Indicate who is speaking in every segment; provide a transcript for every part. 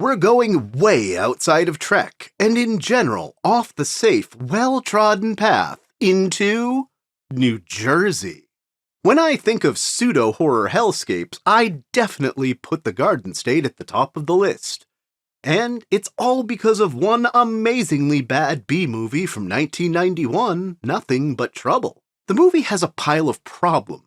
Speaker 1: We're going way outside of Trek, and in general, off the safe, well-trodden path into New Jersey. When I think of pseudo-horror hellscapes, I definitely put the Garden State at the top of the list. And it's all because of one amazingly bad B-movie from 1991, Nothing But Trouble. The movie has a pile of problems.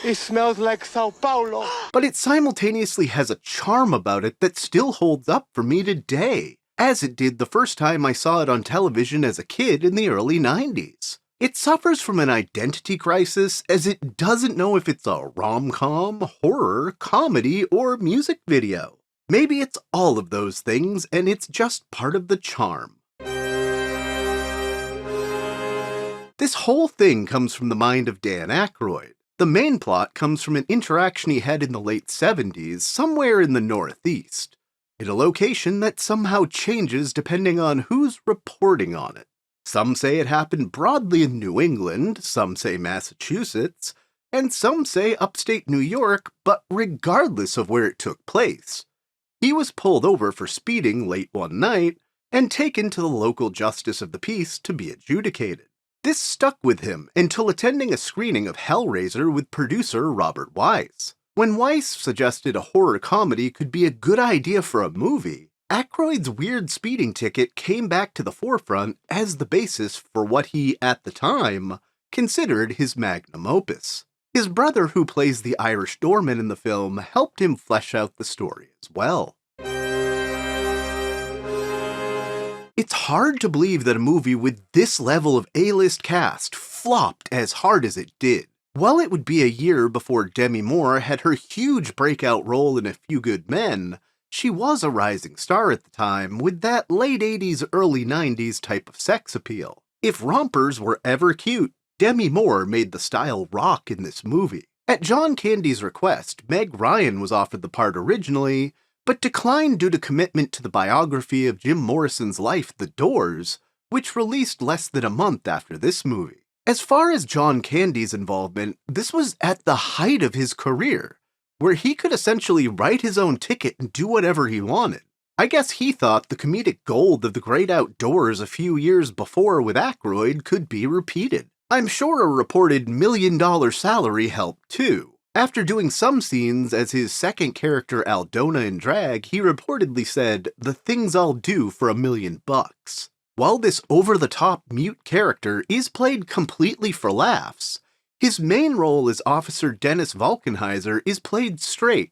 Speaker 2: It smells like Sao Paulo.
Speaker 1: But it simultaneously has a charm about it that still holds up for me today, as it did the first time I saw it on television as a kid in the early 90s. It suffers from an identity crisis as it doesn't know if it's a rom-com, horror, comedy, or music video. Maybe it's all of those things, and it's just part of the charm. This whole thing comes from the mind of Dan Akroyd. The main plot comes from an interaction he had in the late 70s, somewhere in the Northeast, in a location that somehow changes depending on who's reporting on it. Some say it happened broadly in New England, some say Massachusetts, and some say upstate New York, but regardless of where it took place, he was pulled over for speeding late one night and taken to the local justice of the peace to be adjudicated. This stuck with him until attending a screening of Hellraiser with producer Robert Wise. When Wise suggested a horror comedy could be a good idea for a movie, Akroyd's weird speeding ticket came back to the forefront as the basis for what he, at the time, considered his magnum opus. His brother, who plays the Irish doorman in the film, helped him flesh out the story as well. It's hard to believe that a movie with this level of A-list cast flopped as hard as it did. While it would be a year before Demi Moore had her huge breakout role in A Few Good Men, she was a rising star at the time with that late 80s, early 90s type of sex appeal. If rompers were ever cute, Demi Moore made the style rock in this movie. At John Candy's request, Meg Ryan was offered the part originally, but declined due to commitment to the biography of Jim Morrison's life, The Doors, which released less than a month after this movie. As far as John Candy's involvement, this was at the height of his career, where he could essentially write his own ticket and do whatever he wanted. I guess he thought the comedic gold of The Great Outdoors a few years before with Akroyd could be repeated. I'm sure a reported $1 million salary helped too. After doing some scenes as his second character Aldona in drag, he reportedly said, "The things I'll do for $1 million." While this over-the-top mute character is played completely for laughs, his main role as Officer Dennis Volkenheiser is played straight,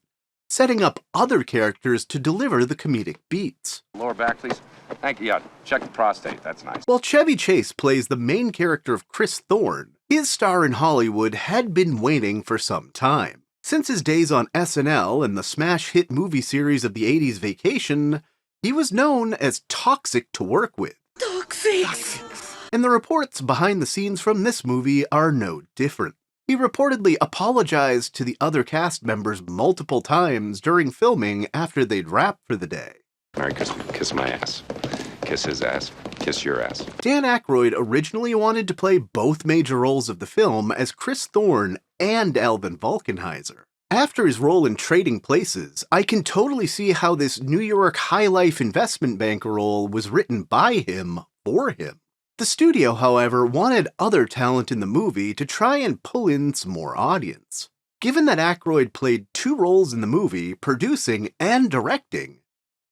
Speaker 1: setting up other characters to deliver the comedic beats.
Speaker 3: Lower back, please. Thank you. Yeah, check the prostate. That's nice.
Speaker 1: While Chevy Chase plays the main character of Chris Thorne, his star in Hollywood had been waning for some time. Since his days on SNL and the smash hit movie series of the 80s Vacation, he was known as toxic to work with.
Speaker 4: Toxic!
Speaker 1: And the reports behind the scenes from this movie are no different. He reportedly apologized to the other cast members multiple times during filming after they'd wrapped for the day.
Speaker 3: Merry Christmas. Kiss my ass. Kiss his ass. Kiss your ass.
Speaker 1: Dan Akroyd originally wanted to play both major roles of the film as Chris Thorne and Alvin Volkenheiser. After his role in Trading Places, I can totally see how this New York high-life investment banker role was written by him for him. The studio, however, wanted other talent in the movie to try and pull in some more audience. Given that Akroyd played 2 roles in the movie, producing and directing,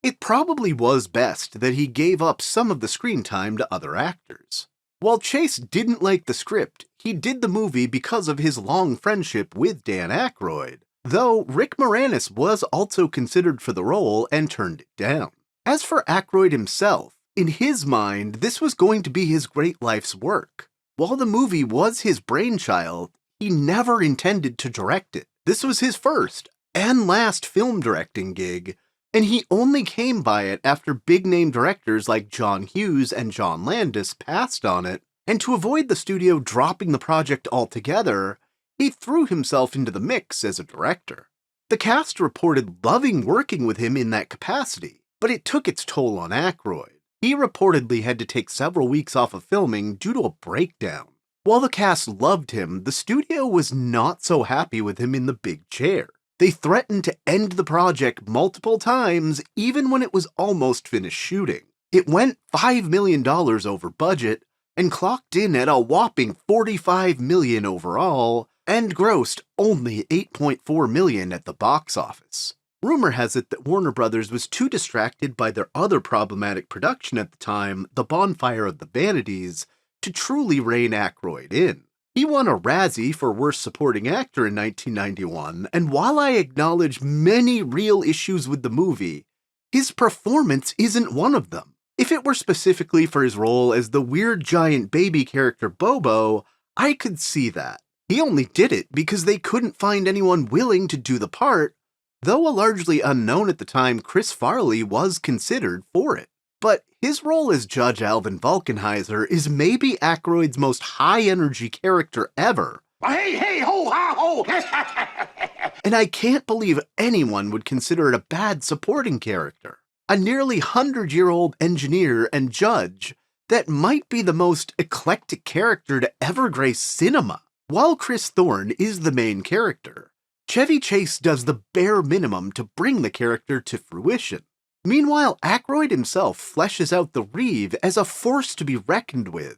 Speaker 1: it probably was best that he gave up some of the screen time to other actors. While Chase didn't like the script, he did the movie because of his long friendship with Dan Akroyd, though Rick Moranis was also considered for the role and turned it down. As for Akroyd himself, in his mind, this was going to be his great life's work. While the movie was his brainchild, he never intended to direct it. This was his first and last film directing gig, and he only came by it after big-name directors like John Hughes and John Landis passed on it, and to avoid the studio dropping the project altogether, he threw himself into the mix as a director. The cast reported loving working with him in that capacity, but it took its toll on Akroyd. He reportedly had to take several weeks off of filming due to a breakdown. While the cast loved him, the studio was not so happy with him in the big chair. They threatened to end the project multiple times, even when it was almost finished shooting. It went $5 million over budget and clocked in at a whopping $45 million overall, and grossed only $8.4 million at the box office. Rumor has it that Warner Brothers was too distracted by their other problematic production at the time, The Bonfire of the Vanities, to truly rein Akroyd in. He won a Razzie for Worst Supporting Actor in 1991, and while I acknowledge many real issues with the movie, his performance isn't one of them. If it were specifically for his role as the weird giant baby character Bobo, I could see that. He only did it because they couldn't find anyone willing to do the part, though a largely unknown at the time Chris Farley was considered for it. But his role as Judge Alvin Vulcanhizer is maybe Akroyd's most high-energy character ever.
Speaker 2: Hey, hey, ho, ha, ho!
Speaker 1: And I can't believe anyone would consider it a bad supporting character. A nearly 100-year-old engineer and judge that might be the most eclectic character to ever grace cinema. While Chris Thorne is the main character, Chevy Chase does the bare minimum to bring the character to fruition. Meanwhile, Akroyd himself fleshes out the Reeve as a force to be reckoned with,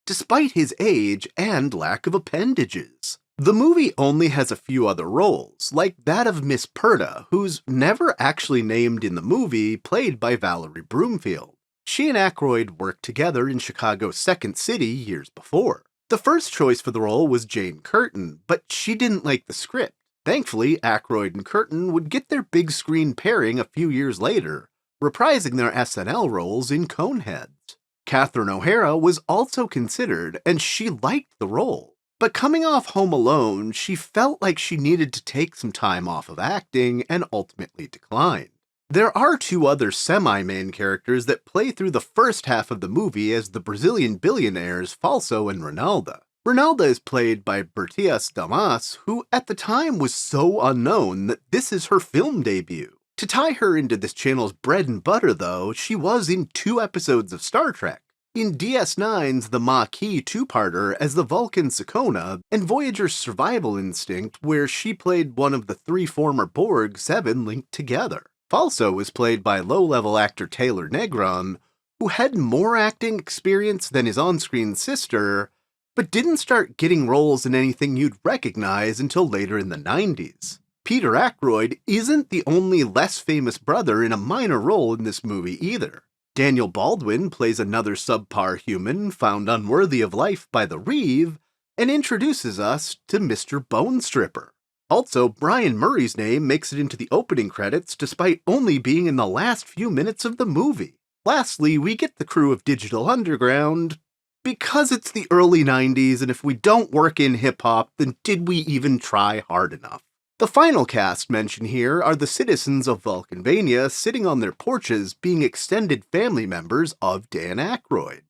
Speaker 1: despite his age and lack of appendages. The movie only has a few other roles, like that of Miss Perda, who's never actually named in the movie, played by Valerie Broomfield. She and Akroyd worked together in Chicago's Second City years before. The first choice for the role was Jane Curtin, but she didn't like the script. Thankfully, Akroyd and Curtin would get their big screen pairing a few years later, reprising their SNL roles in Coneheads. Catherine O'Hara was also considered, and she liked the role. But coming off Home Alone, she felt like she needed to take some time off of acting and ultimately declined. There are two other semi-main characters that play through the first half of the movie as the Brazilian billionaires Falso and Ronaldo. Ronaldo is played by Bertias Damas, who at the time was so unknown that this is her film debut. To tie her into this channel's bread and butter, though, she was in 2 episodes of Star Trek. In DS9's The Maquis two-parter as the Vulcan Sakona, and Voyager's Survival Instinct, where she played one of the 3 former Borg 7 linked together. Falso was played by low-level actor Taylor Negron, who had more acting experience than his on-screen sister, but didn't start getting roles in anything you'd recognize until later in the 90s. Peter Akroyd isn't the only less famous brother in a minor role in this movie either. Daniel Baldwin plays another subpar human found unworthy of life by the Reeve, and introduces us to Mr. Bone Stripper. Also, Brian Murray's name makes it into the opening credits despite only being in the last few minutes of the movie. Lastly, we get the crew of Digital Underground, because it's the early 90s, and if we don't work in hip-hop, then did we even try hard enough? The final cast mentioned here are the citizens of Vulcanvania sitting on their porches being extended family members of Dan Akroyd.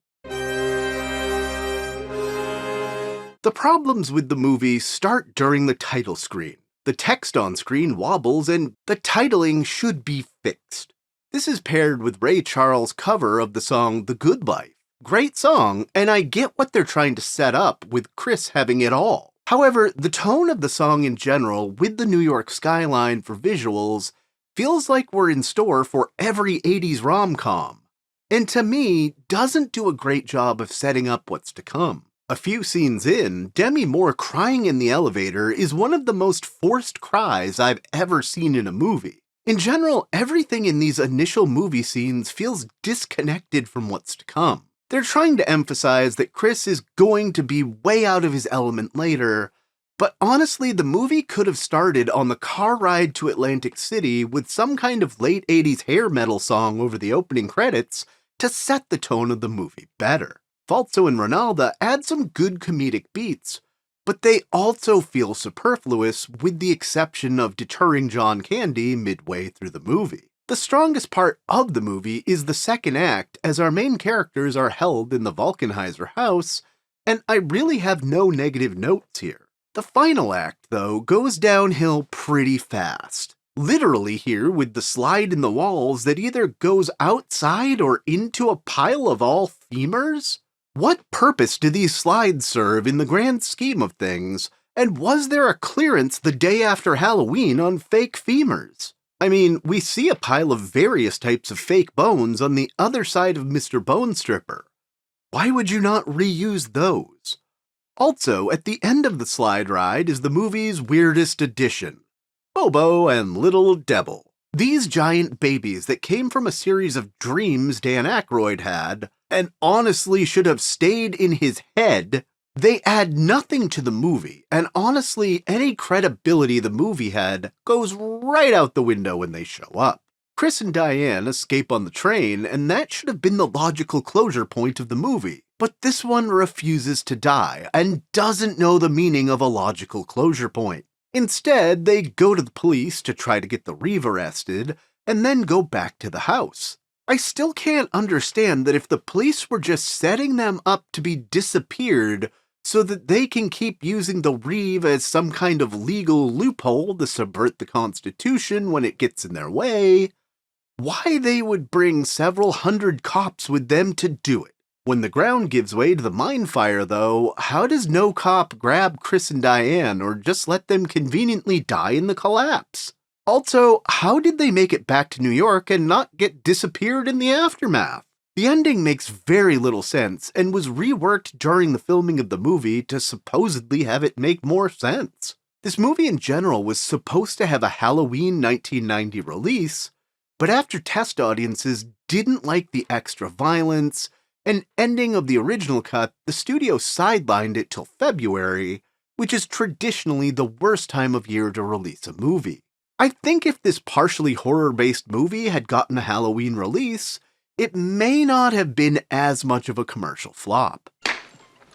Speaker 1: The problems with the movie start during the title screen. The text on screen wobbles and the titling should be fixed. This is paired with Ray Charles' cover of the song The Good Life. Great song, and I get what they're trying to set up with Chris having it all. However, the tone of the song in general, with the New York skyline for visuals, feels like we're in store for every 80s rom-com, and to me, doesn't do a great job of setting up what's to come. A few scenes in, Demi Moore crying in the elevator is one of the most forced cries I've ever seen in a movie. In general, everything in these initial movie scenes feels disconnected from what's to come. They're trying to emphasize that Chris is going to be way out of his element later, but honestly, the movie could have started on the car ride to Atlantic City with some kind of late 80s hair metal song over the opening credits to set the tone of the movie better. Falso and Ronaldo add some good comedic beats, but they also feel superfluous with the exception of deterring John Candy midway through the movie. The strongest part of the movie is the second act, as our main characters are held in the Vulcanhizer house, and I really have no negative notes here. The final act, though, goes downhill pretty fast. Literally here with the slide in the walls that either goes outside or into a pile of all femurs? What purpose do these slides serve in the grand scheme of things, And was there a clearance the day after Halloween on fake femurs? I mean, we see a pile of various types of fake bones on the other side of Mr. Bone Stripper. Why would you not reuse those? Also, at the end of the slide ride is the movie's weirdest addition, Bobo and Little Devil. These giant babies that came from a series of dreams Dan Akroyd had, and honestly should have stayed in his head, they add nothing to the movie, and honestly, any credibility the movie had goes right out the window when they show up. Chris and Diane escape on the train, and that should have been the logical closure point of the movie. But this one refuses to die, and doesn't know the meaning of a logical closure point. Instead, they go to the police to try to get the Reeve arrested, and then go back to the house. I still can't understand that if the police were just setting them up to be disappeared so that they can keep using the Reeve as some kind of legal loophole to subvert the Constitution when it gets in their way, why they would bring several hundred cops with them to do it. When the ground gives way to the mine fire, though, how does no cop grab Chris and Diane or just let them conveniently die in the collapse? Also, how did they make it back to New York and not get disappeared in the aftermath? The ending makes very little sense and was reworked during the filming of the movie to supposedly have it make more sense. This movie in general was supposed to have a Halloween 1990 release, but after test audiences didn't like the extra violence and ending of the original cut, the studio sidelined it till February, which is traditionally the worst time of year to release a movie. I think if this partially horror-based movie had gotten a Halloween release, it may not have been as much of a commercial flop.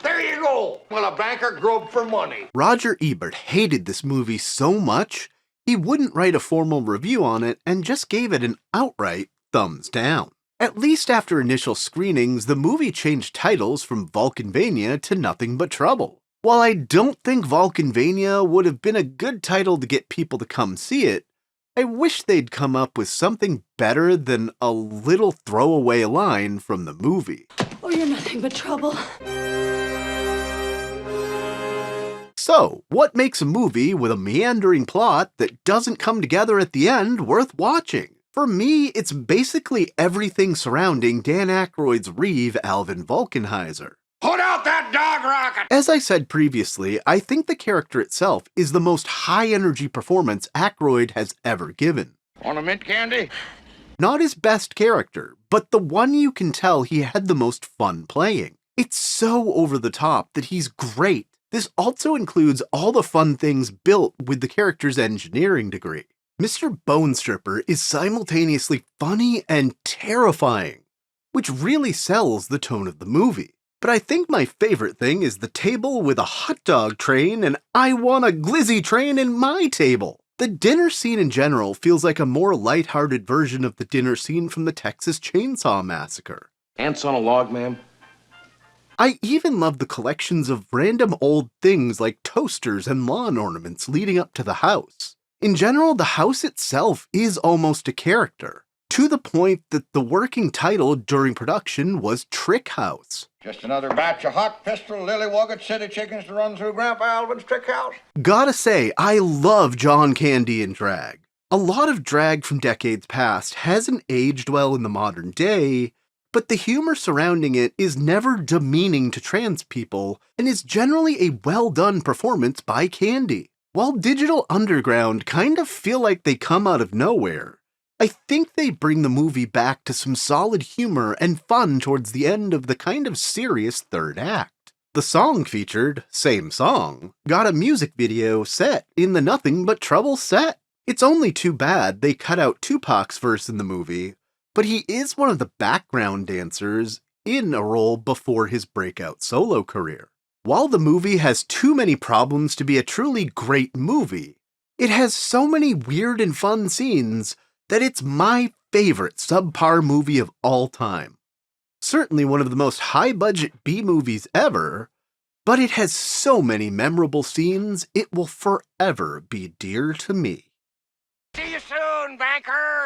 Speaker 2: There you go. Well, a banker groped for money.
Speaker 1: Roger Ebert hated this movie so much, he wouldn't write a formal review on it and just gave it an outright thumbs down. At least after initial screenings, the movie changed titles from Vulcanvania to Nothing But Trouble. While I don't think Vulcanvania would have been a good title to get people to come see it, I wish they'd come up with something better than a little throwaway line from the movie.
Speaker 4: Oh, you're nothing but trouble.
Speaker 1: So, what makes a movie with a meandering plot that doesn't come together at the end worth watching? For me, it's basically everything surrounding Dan Akroyd's Reeve Alvin Vulcanhizer.
Speaker 2: Put out that dog rocket!
Speaker 1: As I said previously, I think the character itself is the most high-energy performance Akroyd has ever given.
Speaker 2: Want a mint candy?
Speaker 1: Not his best character, but the one you can tell he had the most fun playing. It's so over the top that he's great. This also includes all the fun things built with the character's engineering degree. Mr. Bone Stripper is simultaneously funny and terrifying, which really sells the tone of the movie. But I think my favorite thing is the table with a hot dog train and I want a glizzy train in my table. The dinner scene in general feels like a more lighthearted version of the dinner scene from the Texas Chainsaw Massacre.
Speaker 5: Ants on a log, ma'am?
Speaker 1: I even love the collections of random old things like toasters and lawn ornaments leading up to the house. In general, the house itself is almost a character, to the point that the working title during production was Trick House.
Speaker 2: Just another batch of hot pistol lily-wogged city chickens to run through Grandpa Alvin's trick house.
Speaker 1: Gotta say, I love John Candy in drag. A lot of drag from decades past hasn't aged well in the modern day, but the humor surrounding it is never demeaning to trans people and is generally a well-done performance by Candy. While Digital Underground kind of feel like they come out of nowhere, I think they bring the movie back to some solid humor and fun towards the end of the kind of serious third act. The song featured, same song, got a music video set in the Nothing But Trouble set. It's only too bad they cut out Tupac's verse in the movie, but he is one of the background dancers in a role before his breakout solo career. While the movie has too many problems to be a truly great movie, it has so many weird and fun scenes that it's my favorite subpar movie of all time. Certainly one of the most high-budget B-movies ever, but it has so many memorable scenes, it will forever be dear to me.
Speaker 2: See you soon, banker!